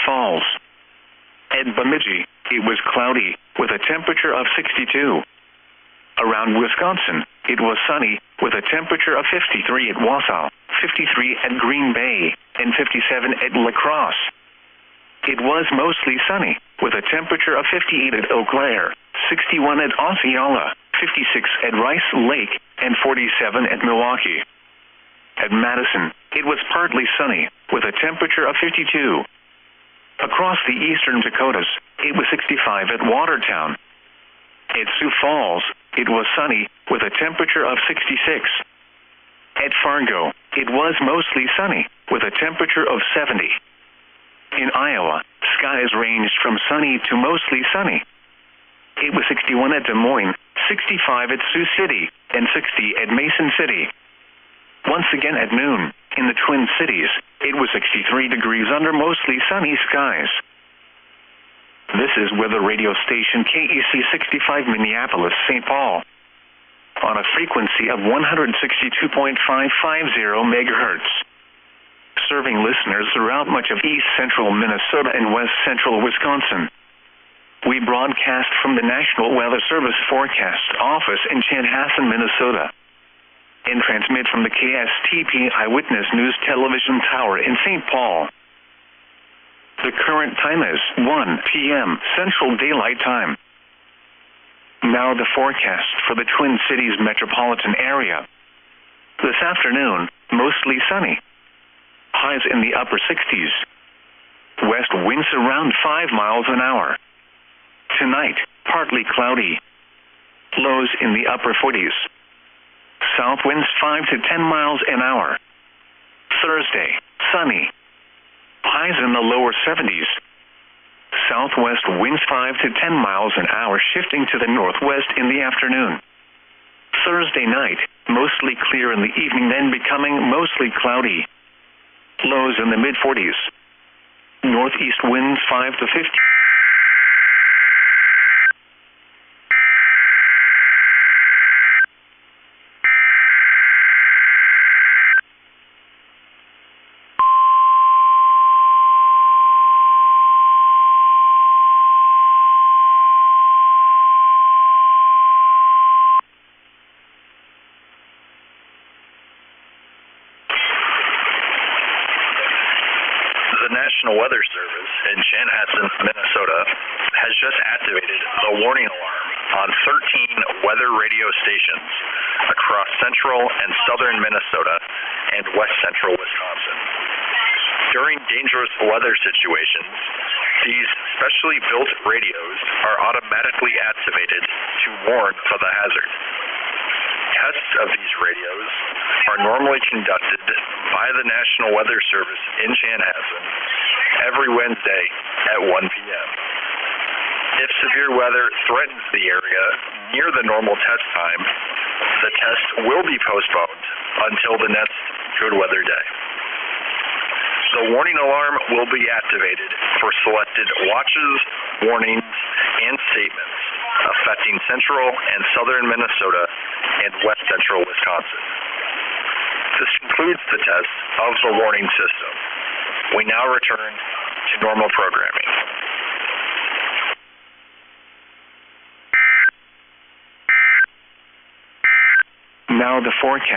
Falls. At Bemidji, it was cloudy, with a temperature of 62. Around Wisconsin, it was sunny, with a temperature of 53 at Wausau, 53 at Green Bay, and 57 at La Crosse. It was mostly sunny, with a temperature of 58 at Eau Claire, 61 at Osceola, 56 at Rice Lake, and 47 at Milwaukee. At Madison, it was partly sunny, with a temperature of 52. Across the eastern Dakotas, it was 65 at Watertown. At Sioux Falls, it was sunny, with a temperature of 66. At Fargo, it was mostly sunny, with a temperature of 70. In Iowa, skies ranged from sunny to mostly sunny. It was 61 at Des Moines, 65 at Sioux City, and 60 at Mason City. Once again at noon, in the Twin Cities, it was 63 degrees under mostly sunny skies. This is weather radio station KEC65 Minneapolis-St. Paul, on a frequency of 162.550 megahertz, serving listeners throughout much of east central Minnesota and west central Wisconsin. We broadcast from the National Weather Service Forecast Office in Chanhassen, Minnesota, and transmit from the KSTP Eyewitness News Television Tower in St. Paul. The current time is 1 p.m. Central Daylight Time. Now the forecast for the Twin Cities metropolitan area. This afternoon, mostly sunny. Highs in the upper 60s. West winds around 5 miles an hour. Tonight, partly cloudy. Lows in the upper 40s. South winds 5 to 10 miles an hour. Thursday, sunny. Highs in the lower 70s. Southwest winds 5 to 10 miles an hour, shifting to the northwest in the afternoon. Thursday night, mostly clear in the evening, then becoming mostly cloudy. Lows in the mid-40s. Northeast winds 5 to 15. The National Weather Service in Chanhassen, Minnesota, has just activated the warning alarm on 13 weather radio stations across central and southern Minnesota and west central Wisconsin. During dangerous weather situations, these specially built radios are automatically activated to warn of the hazard. Tests of these radios are normally conducted by the National Weather Service in Chanhassen every Wednesday at 1 p.m. If severe weather threatens the area near the normal test time, the test will be postponed until the next good weather day. The warning alarm will be activated for selected watches, warnings, and statements affecting central and southern Minnesota and west central Wisconsin. This concludes the test of the warning system. We now return to normal programming. Now the forecast.